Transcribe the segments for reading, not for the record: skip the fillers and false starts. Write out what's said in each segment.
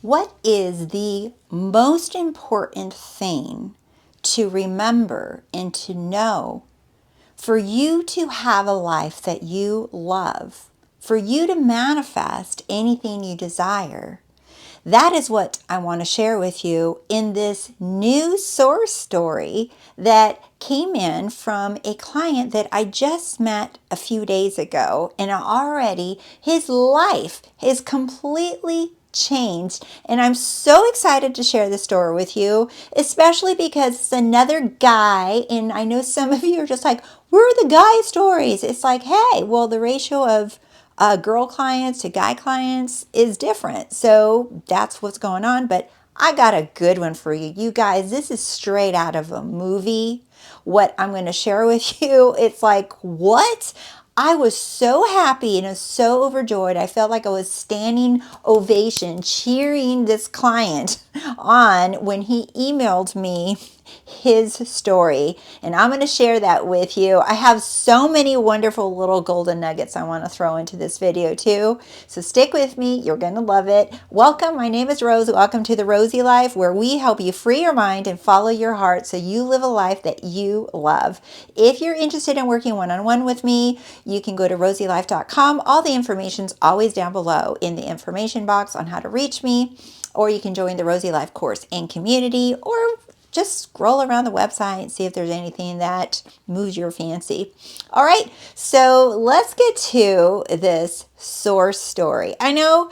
What is the most important thing to remember and to know for you to have a life that you love, for you to manifest anything you desire? That is what I want to share with you in this new source story that came in from a client that I just met a few days ago. And already his life is completely changed. And I'm so excited to share this story with you, especially because it's another guy. And I know some of you are just like, where are the guy stories? It's like, hey, well, the ratio of girl clients to guy clients is different. So that's what's going on. But I got a good one for you. You guys, this is straight out of a movie. What I'm going to share with you, it's like, what? I was so happy and so overjoyed. I felt like I was standing ovation, cheering this client on when he emailed me his story, and I'm going to share that with you. I have so many wonderful little golden nuggets I want to throw into this video too, so stick with me. You're going to love it. Welcome. My name is Rose. Welcome to The Rosey Life, where we help you free your mind and follow your heart so you live a life that you love. If you're interested in working one-on-one with me, you can go to RoseyLife.com. All the information's always down below in the information box on how to reach me, or you can join the Rosey Life course and community, or just scroll around the website and see if there's anything that moves your fancy. All right, so let's get to this source story. I know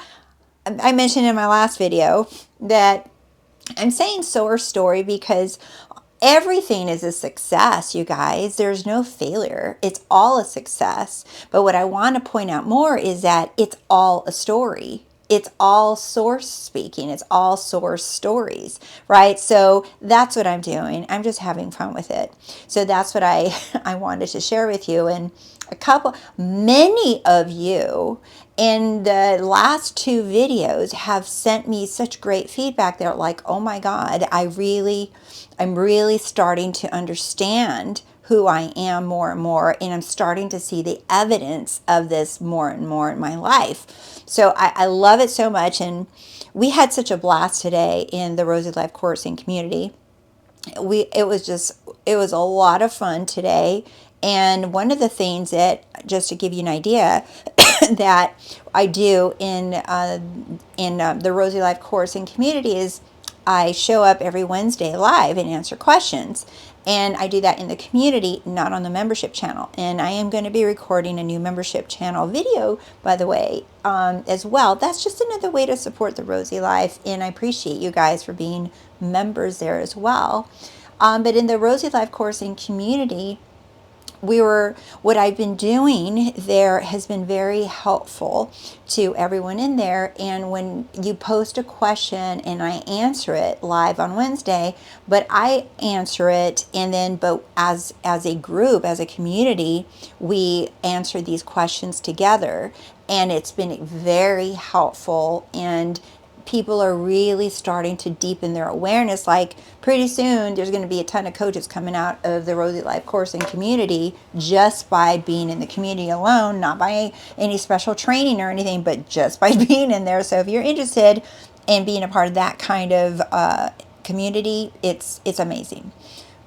I mentioned in my last video that I'm saying source story because everything is a success, you guys. There's no failure. It's all a success. But what I want to point out more is that it's all a story. It's all source speaking. It's all source stories, right? So that's what I'm doing. I'm just having fun with it. So that's what I wanted to share with you. And many of you in the last two videos have sent me such great feedback. They're like, oh my God, I'm really starting to understand who I am more and more, and I'm starting to see the evidence of this more and more in my life. So I love it so much, and we had such a blast today in the Rosey Life course and community. It was a lot of fun today, and one of the things that, just to give you an idea, that I do in the Rosey Life course and community is I show up every Wednesday live and answer questions. And I do that in the community, not on the membership channel. And I am going to be recording a new membership channel video, by the way, as well. That's just another way to support the Rosey Life. And I appreciate you guys for being members there as well. But in the Rosey Life course and community, what I've been doing there has been very helpful to everyone in there. And when you post a question and I answer it live on Wednesday, but I answer it, and then but as a group, as a community, we answer these questions together, and it's been very helpful. And people are really starting to deepen their awareness. Like pretty soon there's going to be a ton of coaches coming out of the Rosey Life course and community just by being in the community alone, not by any special training or anything, but just by being in there. So if you're interested in being a part of that kind of community, it's amazing.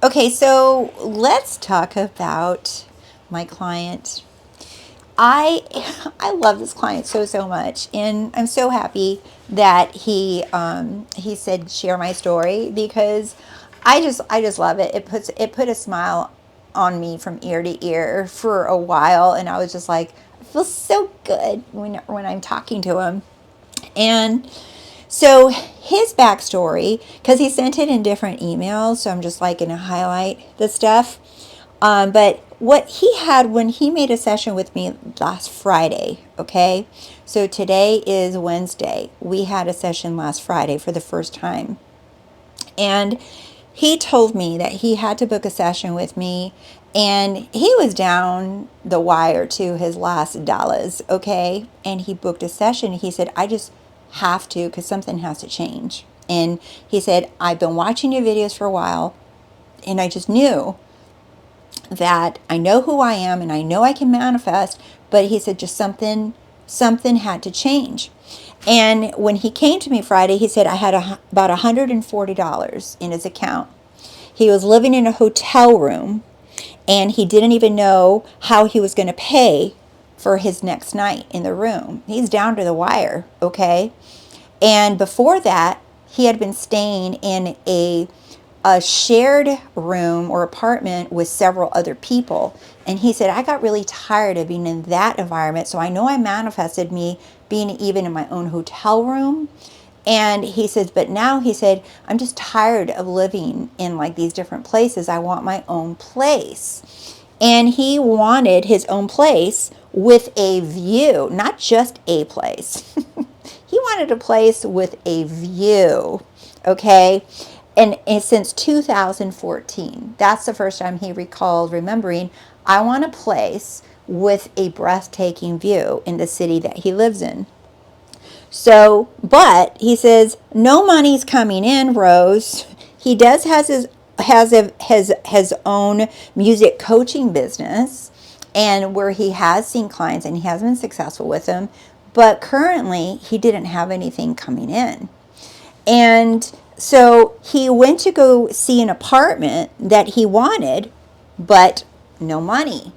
Okay, so let's talk about my client. I love this client so much, and I'm so happy that he said share my story, because I just love it. It put a smile on me from ear to ear for a while, and I was just like, I feel so good when I'm talking to him. And so his backstory, because he sent it in different emails, so I'm just like going to highlight the stuff. But what he had when he made a session with me last Friday, okay? So today is Wednesday. We had a session last Friday for the first time. And he told me that he had to book a session with me, and he was down the wire to his last dollars, okay? And he booked a session. He said, I just have to, because something has to change. And he said, I've been watching your videos for a while, and I just knew that I know who I am and I know I can manifest, but he said just something something had to change. And when he came to me Friday, he said I had about $140 in his account. He was living in a hotel room, and he didn't even know how he was going to pay for his next night in the room. He's down to the wire, okay? And before that, he had been staying in a shared room or apartment with several other people. And he said, I got really tired of being in that environment. So I know I manifested me being even in my own hotel room. And he says, but now he said, I'm just tired of living in like these different places. I want my own place. And he wanted his own place with a view, not just a place. He wanted a place with a view, okay? And since 2014, that's the first time he recalled remembering, I want a place with a breathtaking view in the city that he lives in. So, but he says, no money's coming in, Rose. He does has his own music coaching business, and where he has seen clients and he has been successful with them, but currently he didn't have anything coming in. And so he went to go see an apartment that he wanted, but no money.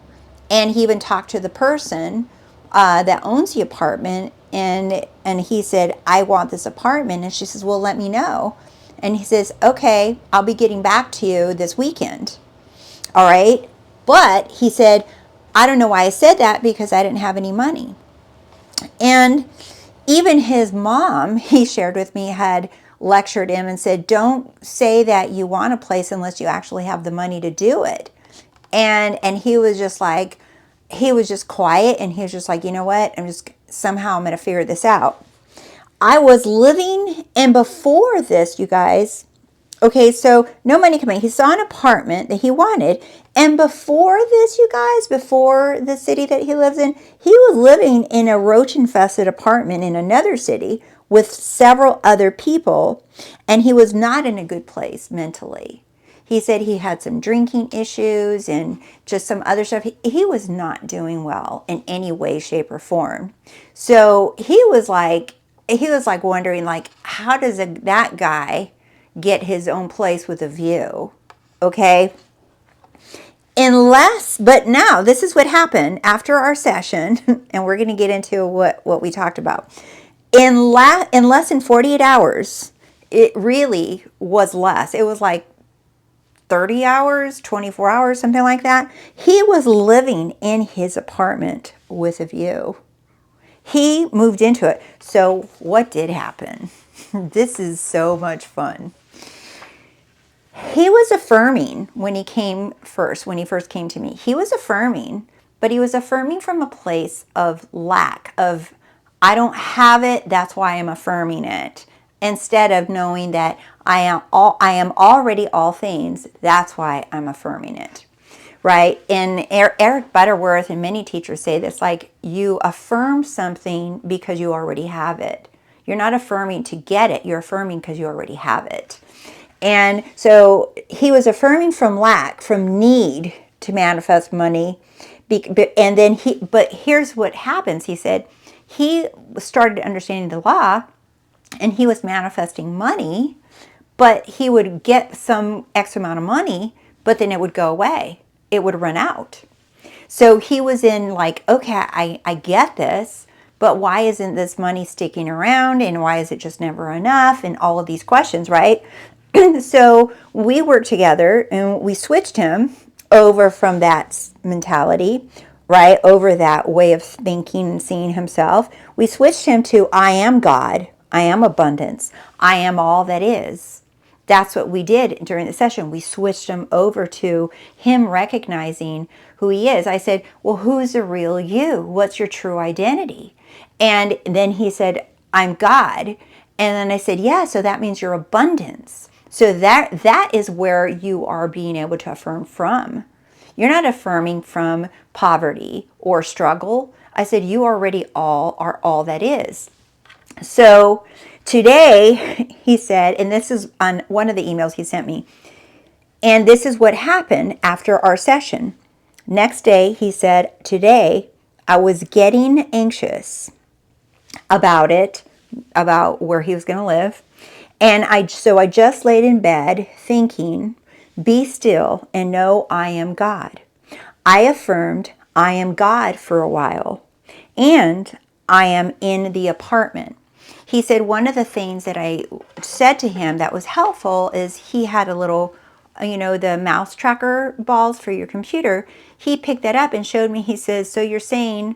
And he even talked to the person that owns the apartment, and he said, I want this apartment. And she says, well, let me know. And he says, okay, I'll be getting back to you this weekend. All right. But he said, I don't know why I said that, because I didn't have any money. And even his mom, he shared with me, had lectured him and said, don't say that you want a place unless you actually have the money to do it. And he was just like, he was just quiet, and he was just like, you know what, somehow I'm going to figure this out. I was living, and before this, you guys, okay, so no money coming. He saw an apartment that he wanted. And before this, you guys, before the city that he lives in, he was living in a roach-infested apartment in another city with several other people. And he was not in a good place mentally. He said he had some drinking issues and just some other stuff. He was not doing well in any way, shape, or form. So he was like wondering, like, how does that guy get his own place with a view? Okay. But now this is what happened after our session, and we're going to get into what we talked about. In less than 48 hours, it really was less. It was like 30 hours, 24 hours, something like that. He was living in his apartment with a view. He moved into it. So what did happen? This is so much fun. He was affirming when he first came to me. He was affirming, but he was affirming from a place of lack, of, I don't have it, that's why I'm affirming it. Instead of knowing that I am already all things, that's why I'm affirming it. Right? And Eric Butterworth and many teachers say this, like, you affirm something because you already have it. You're not affirming to get it, you're affirming because you already have it. And so he was affirming from lack, from need to manifest money. But here's what happens. He said he started understanding the law, and he was manifesting money, but he would get some X amount of money, but then it would go away. It would run out. So he was in like, okay, I get this, but why isn't this money sticking around? And why is it just never enough? And all of these questions, right? So we worked together, and we switched him over from that mentality, right? Over that way of thinking and seeing himself. We switched him to, I am God. I am abundance. I am all that is. That's what we did during the session. We switched him over to him recognizing who he is. I said, well, who's the real you? What's your true identity? And then he said, I'm God. And then I said, yeah, so that means your abundance. So that is where you are being able to affirm from. You're not affirming from poverty or struggle. I said, you already are all that is. So today, he said, and this is on one of the emails he sent me, and this is what happened after our session. Next day, he said, today, I was getting anxious. about it, about where he was going to live. And so I just laid in bed thinking, be still and know I am God. I affirmed I am God for a while, and I am in the apartment. He said one of the things that I said to him that was helpful is he had a little, the mouse tracker balls for your computer. He picked that up and showed me. He says, so you're saying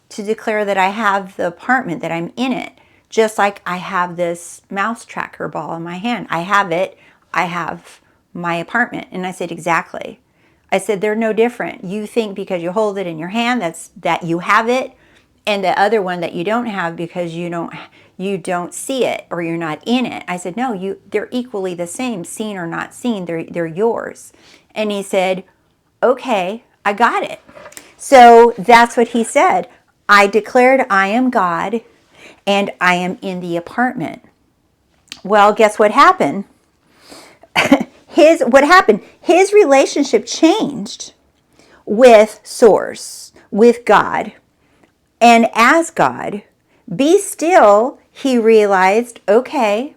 to declare that I have the apartment, that I'm in it, just like I have this mouse tracker ball in my hand. I have it. I have my apartment. And I said, exactly. I said, they're no different. You think because you hold it in your hand that you have it, and the other one that you don't have because you don't see it or you're not in it. I said, no, they're equally the same, seen or not seen. They're yours. And he said, okay, I got it. So that's what he said. I declared I am God and I am in the apartment. Well, guess what happened? His relationship changed with Source, with God, and as God. Be still, he realized, okay,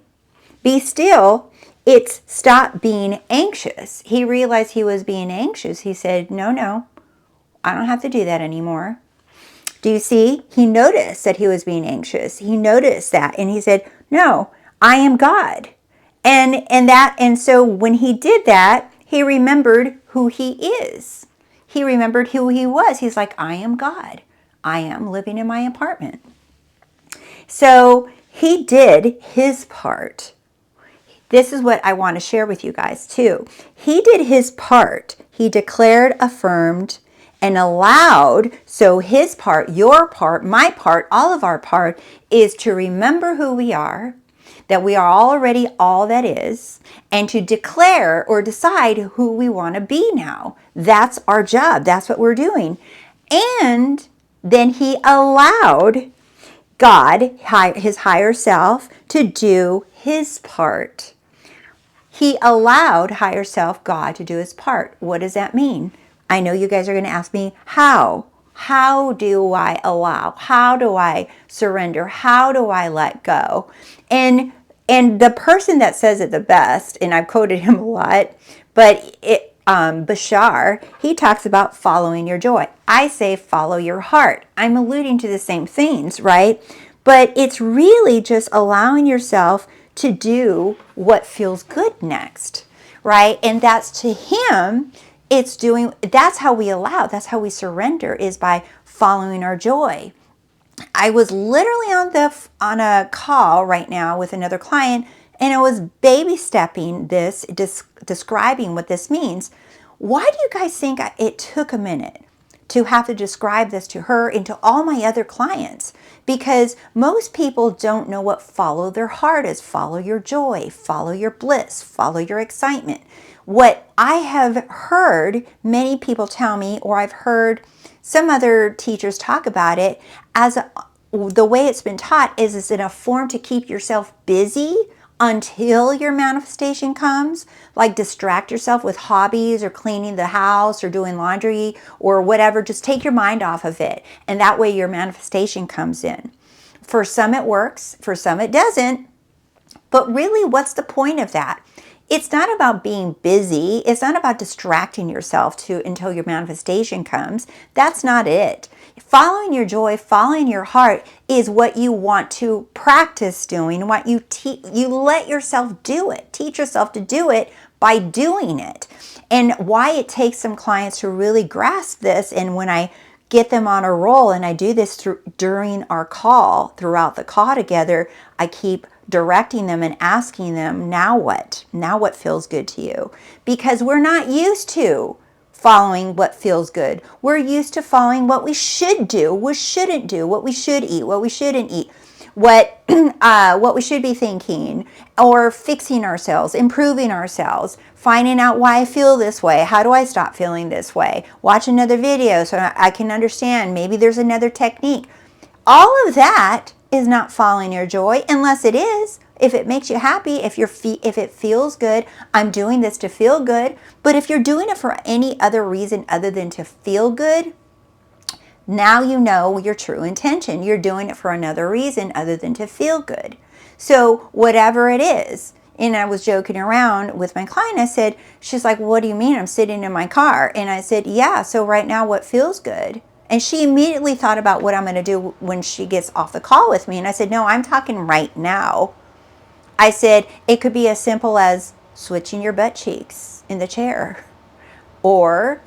be still, it's stop being anxious. He realized he was being anxious. He said, no, I don't have to do that anymore. Do you see? He noticed that he was being anxious. He noticed that, and he said, no, I am God. And so when he did that, he remembered who he is. He remembered who he was. He's like, I am God. I am living in my apartment. So he did his part. This is what I want to share with you guys too. He did his part. He declared, affirmed, and allowed. So his part, your part, my part, all of our part is to remember who we are, that we are already all that is, and to declare or decide who we want to be now. That's our job. That's what we're doing. And then he allowed God, his higher self, to do his part. He allowed higher self, God, to do his part. What does that mean? I know you guys are going to ask me, how? How do I allow? How do I surrender? How do I let go? And the person that says it the best, and I've quoted him a lot, but Bashar, he talks about following your joy. I say follow your heart. I'm alluding to the same things, right? But it's really just allowing yourself to do what feels good next, right? And that's to him, that's how we allow, that's how we surrender, is by following our joy. I was literally on a call right now with another client, and I was baby stepping this, describing what this means. Why do you guys think it took a minute to have to describe this to her and to all my other clients? Because most people don't know what follow their heart is. Follow your joy, follow your bliss, follow your excitement. What I have heard many people tell me, or I've heard some other teachers talk about it, as the way it's been taught is it's in a form to keep yourself busy until your manifestation comes. Like distract yourself with hobbies or cleaning the house or doing laundry or whatever. Just take your mind off of it, and that way your manifestation comes in. For some it works, for some it doesn't. But really, what's the point of that? It's not about being busy. It's not about distracting yourself until your manifestation comes. That's not it. Following your joy, following your heart is what you want to practice doing, what you let yourself do it. Teach yourself to do it by doing it. And why it takes some clients to really grasp this, and when I get them on a roll, and I do this during our call, throughout the call together, I keep directing them and asking them, now what? Now what feels good to you? Because we're not used to following what feels good. We're used to following what we should do, what we shouldn't do, what we should eat, what we shouldn't eat, what we should be thinking, or fixing ourselves, improving ourselves, finding out why I feel this way. How do I stop feeling this way? Watch another video so I can understand. Maybe there's another technique. All of that is not following your joy, unless it is. If it makes you happy, if it feels good, I'm doing this to feel good. But if you're doing it for any other reason other than to feel good, Now you know your true intention. You're doing it for another reason other than to feel good. So whatever it is, and I was joking around with my client. I said, she's like, what do you mean? I'm sitting in my car. And I said, yeah, so right now what feels good? And she immediately thought about what I'm going to do when she gets off the call with me. And I said, no, I'm talking right now. I said, it could be as simple as switching your butt cheeks in the chair. Or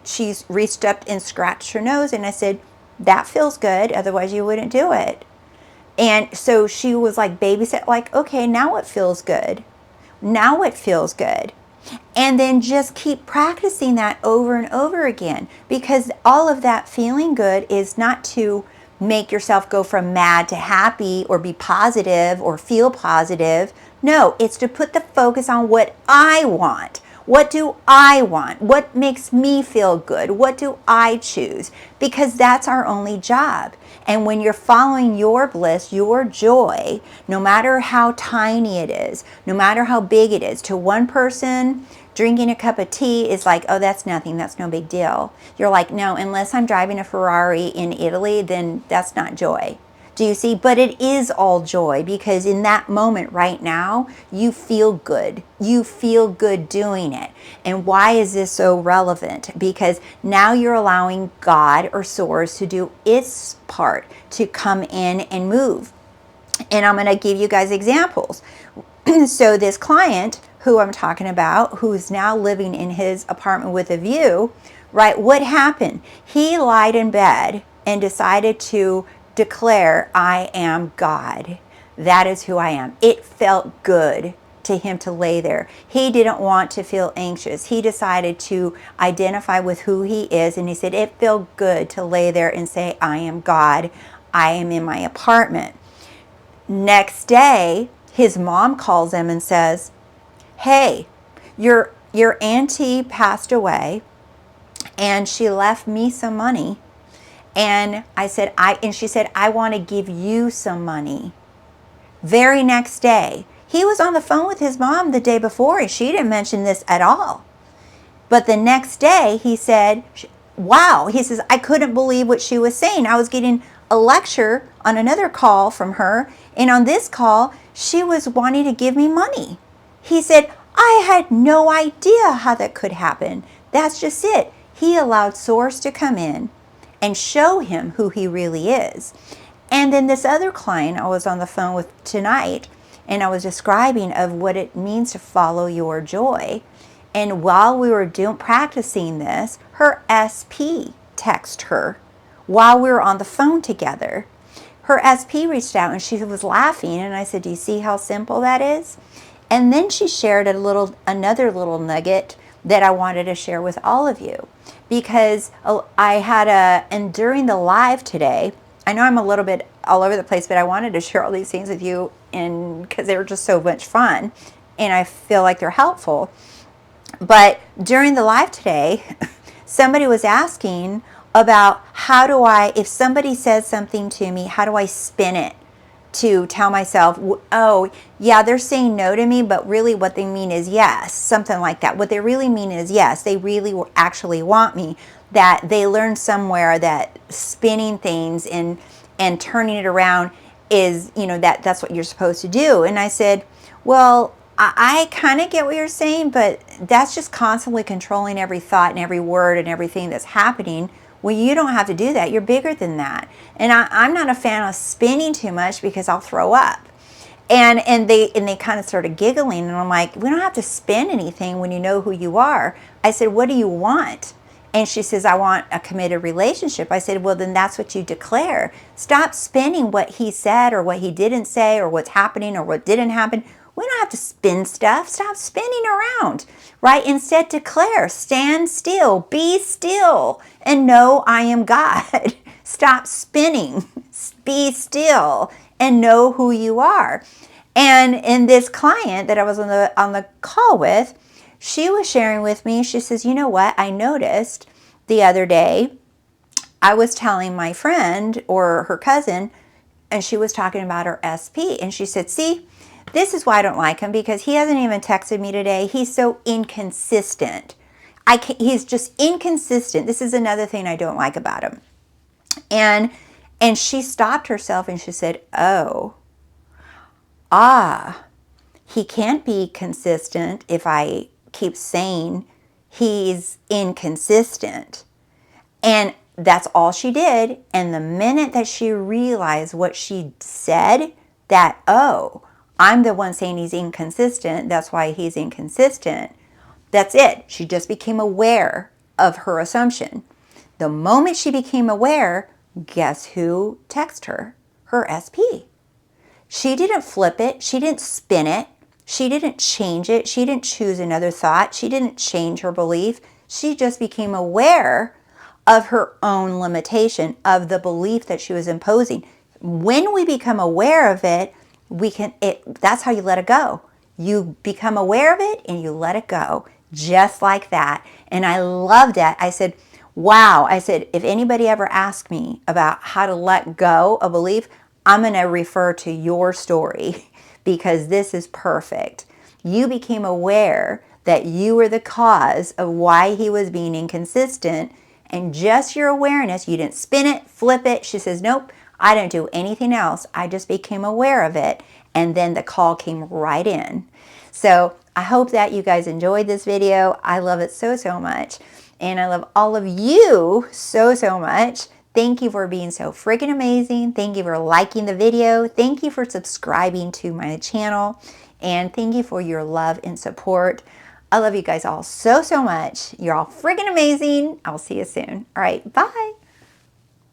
she's reached up and scratched her nose. And I said, that feels good. Otherwise you wouldn't do it. And so she was like babysit, like, okay, now it feels good. Now it feels good. And then just keep practicing that over and over again, because all of that feeling good is not to make yourself go from mad to happy or be positive or feel positive. No, it's to put the focus on what I want. What do I want? What makes me feel good? What do I choose? Because that's our only job. And when you're following your bliss, your joy, no matter how tiny it is, no matter how big it is, to one person, drinking a cup of tea is like, oh, that's nothing. That's no big deal. You're like, no, unless I'm driving a Ferrari in Italy, then that's not joy. Do you see? But it is all joy, because in that moment right now, you feel good. You feel good doing it. And why is this so relevant? Because now you're allowing God or Source to do its part to come in and move. And I'm going to give you guys examples. So this client who I'm talking about, who is now living in his apartment with a view, right? What happened? He lied in bed and decided to declare, I am God. That is who I am. It felt good to him to lay there. He didn't want to feel anxious. He decided to identify with who he is, and he said it felt good to lay there and say, I am God. I am in my apartment. Next day, his mom calls him and says, hey, your auntie passed away and she left me some money. And she said, I want to give you some money. Very next day, he was on the phone with his mom the day before, and she didn't mention this at all. But the next day, he said, wow, he says, I couldn't believe what she was saying. I was getting a lecture on another call from her, and on this call, she was wanting to give me money. He said, I had no idea how that could happen. That's just it. He allowed Source to come in and show him who he really is. And then this other client I was on the phone with tonight, and I was describing of what it means to follow your joy. And while we were practicing this, her SP texted her while we were on the phone together. Her SP reached out and she was laughing, and I said, do you see how simple that is? And then she shared another little nugget that I wanted to share with all of you, because and during the live today, I know I'm a little bit all over the place, but I wanted to share all these things with you, and because they were just so much fun and I feel like they're helpful. But during the live today, somebody was asking about if somebody says something to me, how do I spin it to tell myself, oh, yeah, they're saying no to me, but really what they mean is yes, something like that. What they really mean is yes, they really actually want me. That they learned somewhere that spinning things and turning it around is, that's what you're supposed to do. And I said, well, I kind of get what you're saying, but that's just constantly controlling every thought and every word and everything that's happening. Well, you don't have to do that. You're bigger than that. And I'm not a fan of spinning too much because I'll throw up. And they kind of started giggling, and I'm like, we don't have to spin anything when you know who you are. I said, what do you want? And she says, I want a committed relationship. I said, well, then that's what you declare. Stop spinning what he said or what he didn't say or what's happening or what didn't happen. We don't have to spin stuff. Stop spinning around, right? Instead, declare, stand still, be still, and know I am God. Stop spinning, be still, and know who you are. And in this client that I was on the call with, she was sharing with me, she says, you know what? I noticed the other day, I was telling my friend or her cousin, and she was talking about her SP, and she said, see, this is why I don't like him, because he hasn't even texted me today. He's so inconsistent. He's just inconsistent. This is another thing I don't like about him. And she stopped herself and she said, oh, he can't be consistent if I keep saying he's inconsistent. And that's all she did. And the minute that she realized what she said, that, oh, I'm the one saying he's inconsistent, that's why he's inconsistent, that's it. She just became aware of her assumption. The moment she became aware, guess who texted her? Her SP. She didn't flip it. She didn't spin it. She didn't change it. She didn't choose another thought. She didn't change her belief. She just became aware of her own limitation, of the belief that she was imposing. When we become aware of it, that's how you let it go. You become aware of it and you let it go, just like that. And I loved it. I said, wow. I said, if anybody ever asked me about how to let go of belief, I'm going to refer to your story because this is perfect. You became aware that you were the cause of why he was being inconsistent, and just your awareness, you didn't spin it, flip it. She says, nope, I didn't do anything else. I just became aware of it, and then the call came right in. So I hope that you guys enjoyed this video. I love it so, so much. And I love all of you so, so much. Thank you for being so freaking amazing. Thank you for liking the video. Thank you for subscribing to my channel. And thank you for your love and support. I love you guys all so, so much. You're all freaking amazing. I'll see you soon. All right, bye.